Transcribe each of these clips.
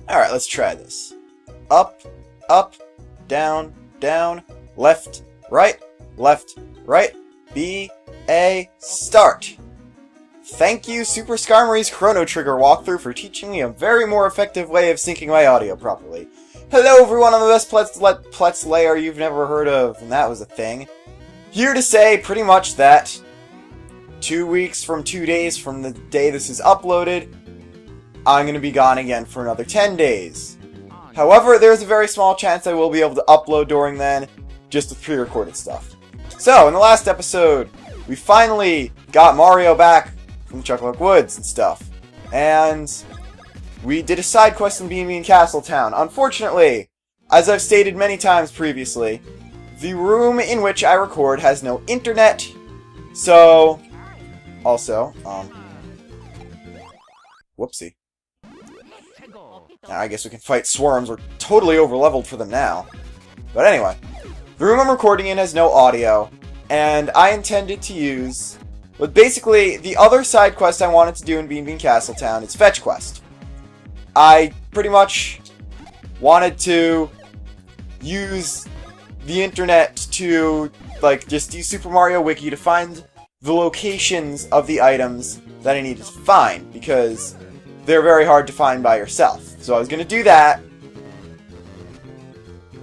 Alright, let's try this. Up, up, down, down, left, right, B, A, start! Thank you, Super Skarmory's Chrono Trigger walkthrough, for teaching me a very more effective way of syncing my audio properly. Hello everyone, I'm the best Let's Layer you've never heard of, and that was a thing. Here to say, pretty much, that 2 weeks from 2 days from the day this is uploaded, I'm going to be gone again for another 10 days. However, there's a very small chance I will be able to upload during then, just with pre-recorded stuff. So, in the last episode, we finally got Mario back from Chocolate Woods and stuff. And we did a side quest in Bean Castle Town. Unfortunately, as I've stated many times previously, the room in which I record has no internet. So, also, whoopsie. I guess we can fight swarms. We're totally over-leveled for them now. But anyway, the room I'm recording in has no audio, and I intended to use... But basically, the other side quest I wanted to do in Bean Castle Town is Fetch Quest. I pretty much wanted to use the internet to, like, just use Super Mario Wiki to find the locations of the items that I needed to find, because they're very hard to find by yourself. So I was going to do that.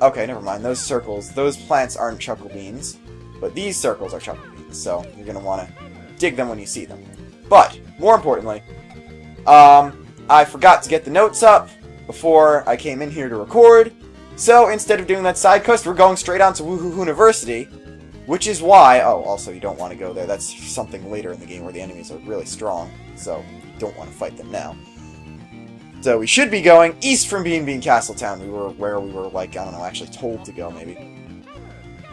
Okay, never mind. Those circles, those plants aren't chuckle beans, but these circles are chuckle beans, so you're going to want to dig them when you see them. But, more importantly, I forgot to get the notes up before I came in here to record, so instead of doing that side quest, we're going straight on to Who-Niversity, which is why... Oh, also, you don't want to go there. That's something later in the game where the enemies are really strong, so you don't want to fight them now. So we should be going east from Bean Castle Town, where we were, like, I don't know, actually told to go, maybe.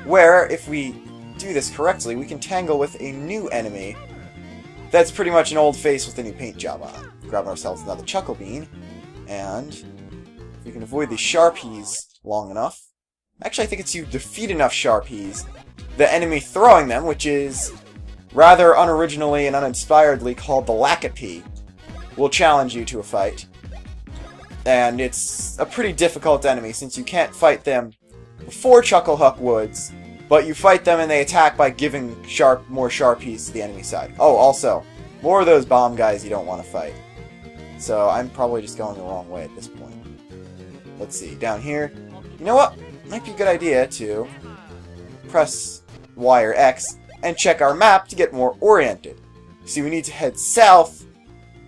Where, if we do this correctly, we can tangle with a new enemy that's pretty much an old face with a new paint job on it. Grab ourselves another Chuckle Bean, and if we can avoid the Sharpies long enough... Actually, I think it's you defeat enough Sharpies, the enemy throwing them, which is rather unoriginally and uninspiredly called the Lackapee, will challenge you to a fight. And it's a pretty difficult enemy, since you can't fight them before Chucklehuck Woods, but you fight them and they attack by giving more Sharpies to the enemy side. Oh, also, more of those bomb guys you don't want to fight. So I'm probably just going the wrong way at this point. Let's see, down here. You know what? Might be a good idea to press Y or X and check our map to get more oriented. See, we need to head south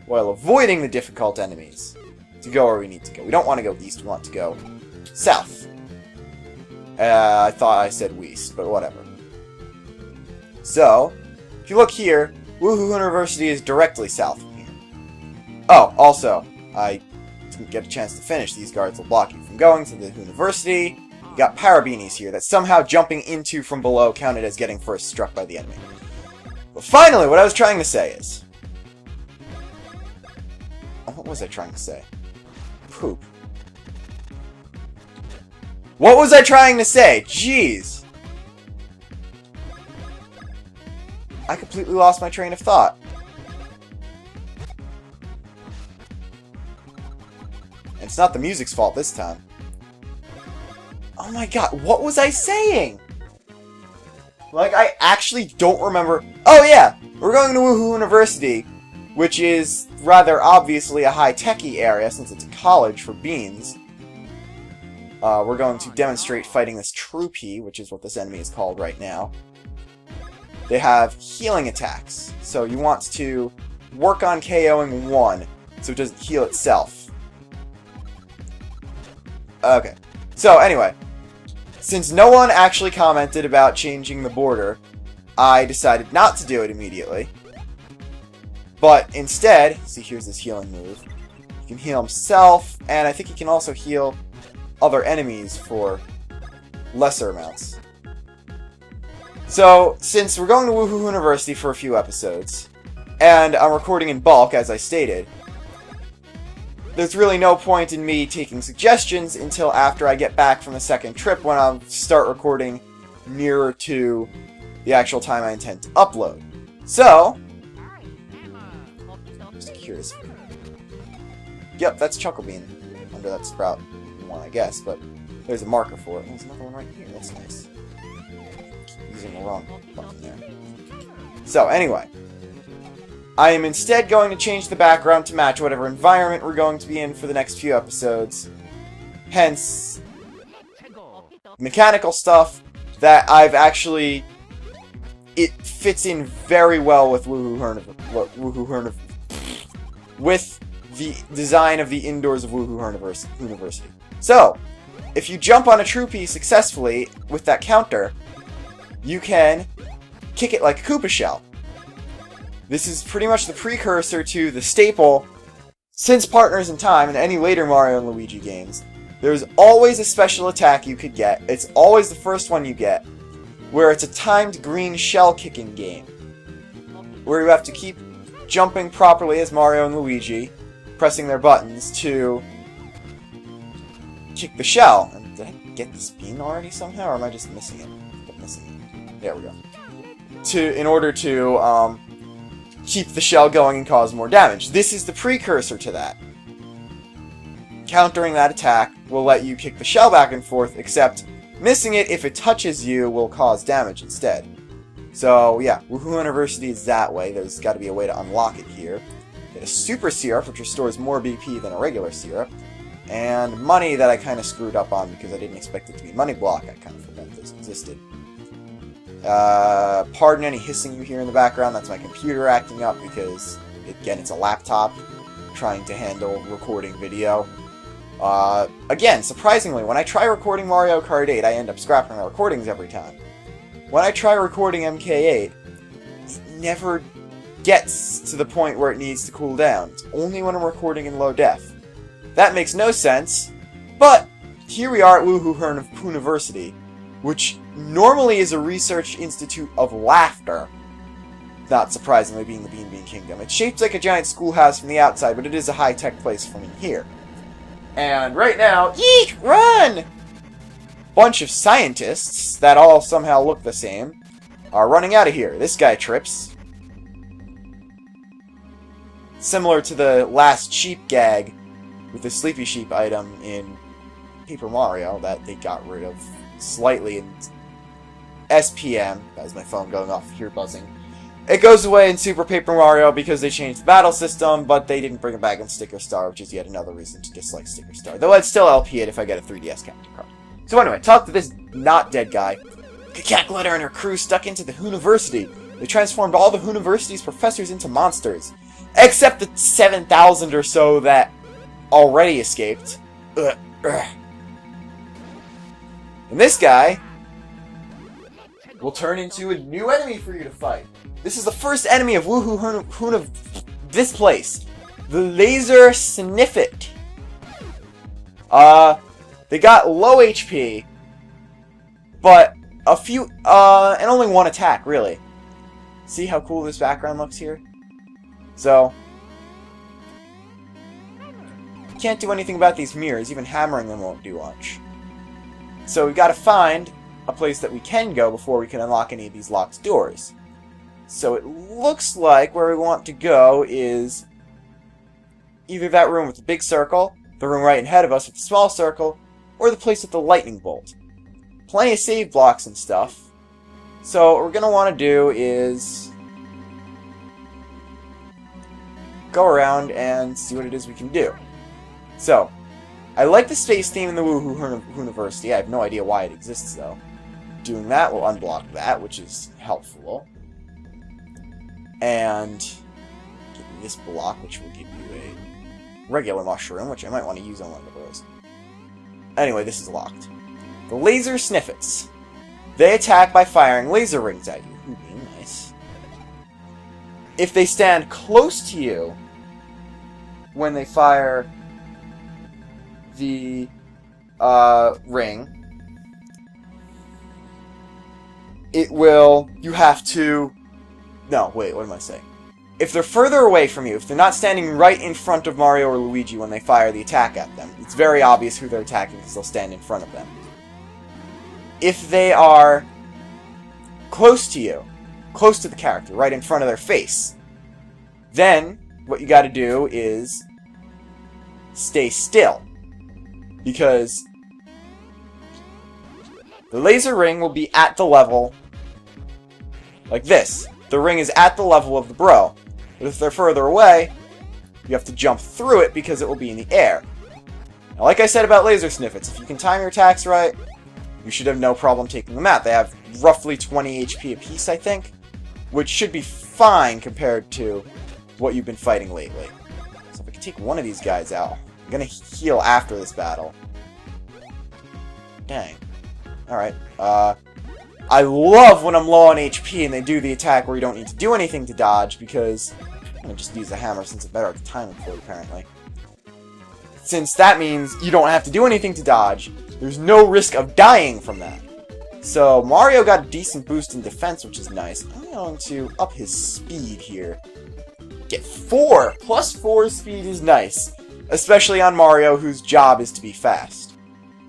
while avoiding the difficult enemies to go where we need to go. We don't want to go east, we want to go south. I thought I said west, but whatever. So, if you look here, Who-Niversity is directly south from here. Oh, also, I didn't get a chance to finish. These guards will block you from going to the Who-Niversity. You got Parabeanies here that somehow jumping into from below counted as getting first struck by the enemy. But finally, what I was trying to say is... What was I trying to say? Poop. What was I trying to say? Jeez! I completely lost my train of thought. And it's not the music's fault this time. Oh my god, what was I saying? Like, I actually don't remember... Oh yeah! We're going to Who-Niversity, which is rather obviously a high-techy area, since it's a college for beans. We're going to demonstrate fighting this Troopy, which is what this enemy is called right now. They have healing attacks, so you want to work on KOing one, so it doesn't heal itself. Okay, so anyway, since no one actually commented about changing the border, I decided not to do it immediately. But instead, see, here's this healing move. He can heal himself, and I think he can also heal other enemies for lesser amounts. So, since we're going to Who-Niversity for a few episodes, and I'm recording in bulk, as I stated, there's really no point in me taking suggestions until after I get back from the second trip, when I'll start recording nearer to the actual time I intend to upload. So, just curious. Yep, that's Chuckle Bean under that sprout one, I guess, but there's a marker for it. There's another one right here. That's nice. Keep using the wrong button there. So, anyway. I am instead going to change the background to match whatever environment we're going to be in for the next few episodes. Hence, mechanical stuff that I've actually... It fits in very well with with the design of the indoors of Who-Niversity. So, if you jump on a Troopy successfully with that counter, you can kick it like a Koopa shell. This is pretty much the precursor to the staple since Partners in Time and any later Mario and Luigi games. There's always a special attack you could get. It's always the first one you get, where it's a timed green shell kicking game, where you have to keep jumping properly as Mario and Luigi, pressing their buttons to kick the shell. And did I get this bean already somehow, or am I just missing it? I'm missing it. There we go. In order to keep the shell going and cause more damage. This is the precursor to that. Countering that attack will let you kick the shell back and forth, except missing it if it touches you will cause damage instead. So yeah, Who-Niversity is that way. There's got to be a way to unlock it here. Get a super syrup, which restores more BP than a regular syrup, and money that I kind of screwed up on because I didn't expect it to be money block. I kind of forgot this existed. Pardon any hissing you hear in the background, that's my computer acting up because, again, it's a laptop trying to handle recording video. Again, surprisingly, when I try recording Mario Kart 8, I end up scrapping my recordings every time. When I try recording MK8, it never gets to the point where it needs to cool down. It's only when I'm recording in low def. That makes no sense, but here we are at Who-Niversity, which normally is a research institute of laughter. Not surprisingly, being the Bean Bean Kingdom. It's shaped like a giant schoolhouse from the outside, but it is a high-tech place from in here. And right now, eek! Run! Bunch of scientists that all somehow look the same are running out of here. This guy trips. Similar to the last sheep gag with the Sleepy Sheep item in Paper Mario that they got rid of slightly in SPM. That was my phone going off here buzzing. It goes away in Super Paper Mario because they changed the battle system, but they didn't bring it back in Sticker Star, which is yet another reason to dislike Sticker Star. Though I'd still LP it if I get a 3DS capture card. So anyway, talk to this not dead guy. Cat Glitter and her crew stuck into the Who-Niversity. They transformed all the Who-Niversity's professors into monsters. Except the 7,000 or so that already escaped. And this guy will turn into a new enemy for you to fight. This is the first enemy of this place. The Laser Sniffit. They got low HP, but a few, and only one attack, really. See how cool this background looks here? So, can't do anything about these mirrors, even hammering them won't do much. So we've got to find a place that we can go before we can unlock any of these locked doors. So it looks like where we want to go is either that room with the big circle, the room right ahead of us with the small circle, or the place with the lightning bolt. Plenty of save blocks and stuff. So what we're going to want to do is go around and see what it is we can do. So, I like the space theme in the Who-Niversity. I have no idea why it exists, though. Doing that will unblock that, which is helpful. And give you this block, which will give you a regular mushroom, which I might want to use on one of those. Anyway, this is locked. The Laser Sniffits. They attack by firing laser rings at you. Ooh, nice. If they stand close to you when they fire the ring, it will, you have to, no, wait, what am I saying? if they're further away from you, if they're not standing right in front of Mario or Luigi when they fire the attack at them, it's very obvious who they're attacking because they'll stand in front of them. If they are close to you, close to the character, right in front of their face, then what you gotta do is stay still. Because the laser ring will be at the level like this. The ring is at the level of the bro. But if they're further away, you have to jump through it because it will be in the air. Now, like I said about laser sniffets, if you can time your attacks right, you should have no problem taking them out. They have roughly 20 HP apiece, I think, which should be fine compared to what you've been fighting lately. So if I can take one of these guys out, I'm gonna heal after this battle. Dang. Alright, I love when I'm low on HP and they do the attack where you don't need to do anything to dodge, because I'm gonna just use the hammer since it's better at the timing for it, apparently. Since that means you don't have to do anything to dodge, there's no risk of dying from that. So Mario got a decent boost in defense, which is nice. I'm going to up his speed here. Get 4! Plus 4 speed is nice. Especially on Mario, whose job is to be fast.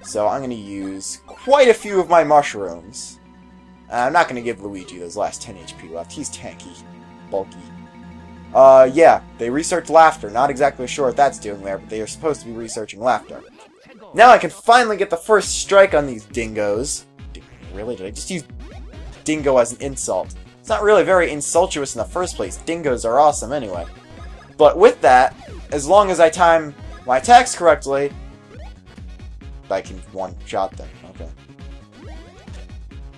So I'm going to use quite a few of my mushrooms. I'm not going to give Luigi those last 10 HP left. He's tanky. Bulky. Yeah, they researched laughter. Not exactly sure what that's doing there, but they are supposed to be researching laughter. Now I can finally get the first strike on these dingoes. Really? Did I just use dingo as an insult? It's not really very insultuous in the first place. Dingoes are awesome anyway. But with that, as long as I time my attacks correctly, I can one-shot them. Okay.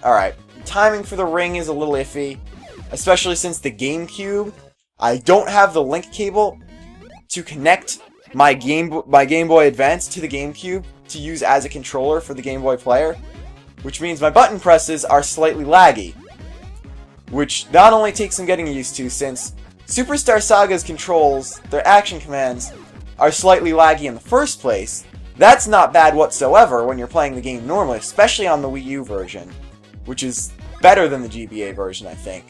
Alright. Timing for the ring is a little iffy, especially since the GameCube, I don't have the link cable to connect my Game Boy Advance to the GameCube to use as a controller for the Game Boy player, which means my button presses are slightly laggy, which not only takes some getting used to, since Superstar Saga's controls, their action commands, are slightly laggy in the first place. That's not bad whatsoever when you're playing the game normally, especially on the Wii U version, which is better than the GBA version, I think.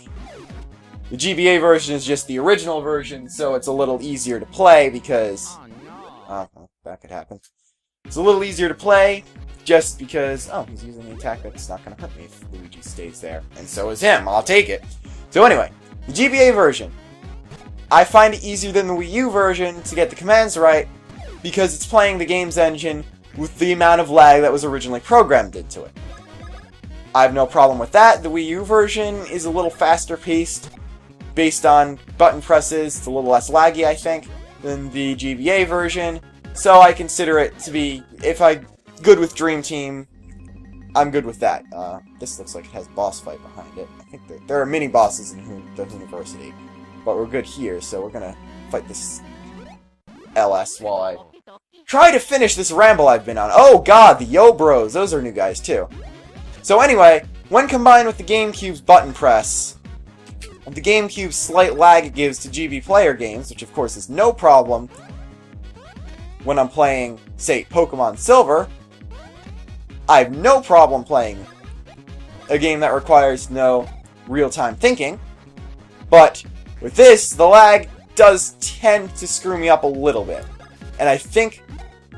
The GBA version is just the original version, so it's a little easier to play because... Oh, that could happen. It's a little easier to play just because... Oh, he's using the attack that's not going to hurt me if Luigi stays there. And so is him. I'll take it. So anyway, the GBA version. I find it easier than the Wii U version to get the commands right because it's playing the game's engine with the amount of lag that was originally programmed into it. I have no problem with that. The Wii U version is a little faster paced based on button presses. It's a little less laggy, I think, than the GBA version. So I consider it to be, if I'm good with Dream Team, I'm good with that. This looks like it has boss fight behind it. I think there are mini bosses in the Who-Niversity. But we're good here, so we're gonna fight this LS while I try to finish this ramble I've been on. Oh god, the Yo Bros, those are new guys too. So anyway, when combined with the GameCube's button press, and the GameCube's slight lag it gives to GB player games, which of course is no problem when I'm playing, say, Pokemon Silver, I have no problem playing a game that requires no real-time thinking, but with this, the lag does tend to screw me up a little bit. And I think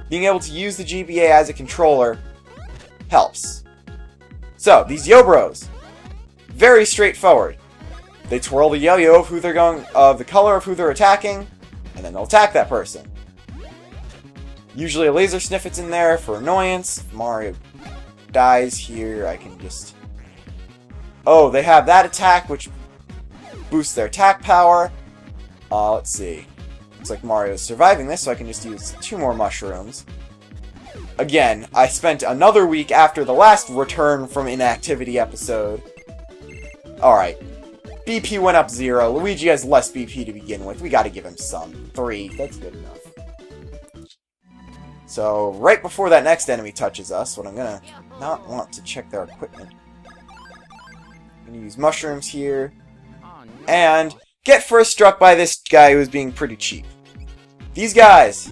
being able to use the GBA as a controller helps. So, these Yo-Bros. Very straightforward. They twirl the yo-yo of who they're going, of the color of who they're attacking, and then they'll attack that person. Usually a laser sniffet's in there for annoyance. If Mario dies here, I can just... Oh, they have that attack, which boosts their attack power. Let's see. Looks like Mario's surviving this, so I can just use 2 more mushrooms. Again, I spent another week after the last return from inactivity episode. Alright. BP went up 0. Luigi has less BP to begin with. We gotta give him some. 3. That's good enough. So, right before that next enemy touches us, what I'm gonna not want to check their equipment. I'm gonna use mushrooms here. And get first struck by this guy who's being pretty cheap. These guys!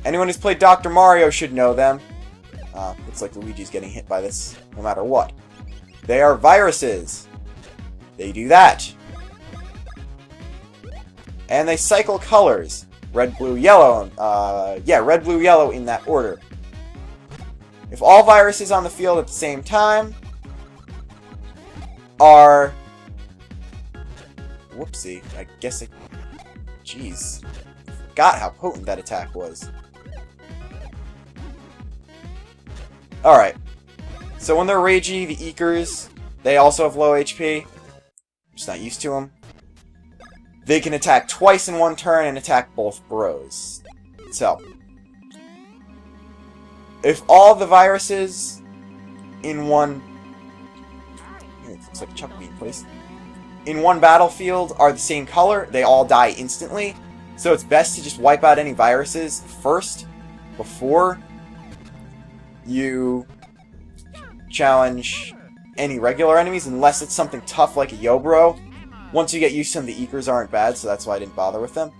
Anyone who's played Dr. Mario should know them. Looks like Luigi's getting hit by this no matter what. They are viruses. They do that. And they cycle colors. Red, blue, yellow. Yeah, red, blue, yellow in that order. If all viruses on the field at the same time are... Whoopsie. I guess I... Jeez. Forgot how potent that attack was. Alright. So when they're ragey, the Eekers, they also have low HP. I'm just not used to them. They can attack twice in one turn and attack both bros. So, if all the viruses in one... It looks like a chuck bean place. In one battlefield are the same color, they all die instantly. So it's best to just wipe out any viruses first before you challenge any regular enemies, unless it's something tough like a Yobro. Once you get used to them, the Eekers aren't bad, so that's why I didn't bother with them.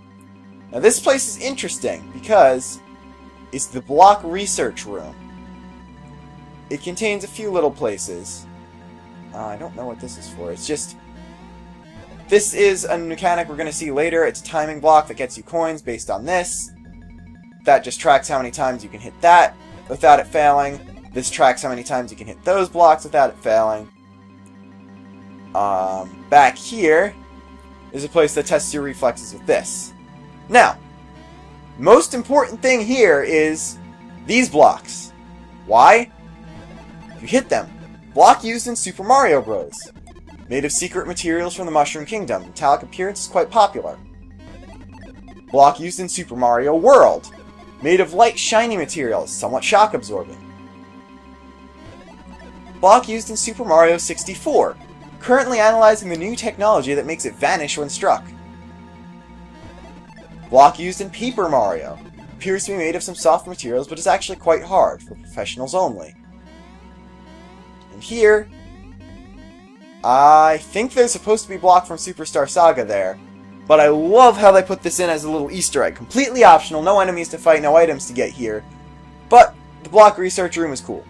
Now this place is interesting because it's the block research room. It contains a few little places. I don't know what this is for. It's just... This is a mechanic we're going to see later. It's a timing block that gets you coins based on this. That just tracks how many times you can hit that without it failing. This tracks how many times you can hit those blocks without it failing. Back here is a place that tests your reflexes with this. Now, most important thing here is these blocks. Why? If you hit them. Block used in Super Mario Bros. Made of secret materials from the Mushroom Kingdom. Metallic appearance is quite popular. Block used in Super Mario World. Made of light, shiny materials, somewhat shock absorbing. Block used in Super Mario 64. Currently analyzing the new technology that makes it vanish when struck. Block used in Paper Mario. Appears to be made of some soft materials, but is actually quite hard, for professionals only. And here, I think there's supposed to be block from Superstar Saga there, but I love how they put this in as a little Easter egg. Completely optional, no enemies to fight, no items to get here, but the block research room is cool.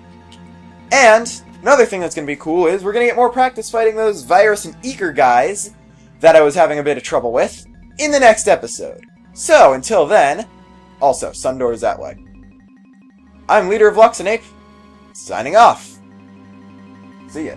And another thing that's going to be cool is we're going to get more practice fighting those virus and Eeker guys that I was having a bit of trouble with in the next episode. So, until then, also, Sundoor is that way. I'm Leader of Luxinape, signing off. See ya.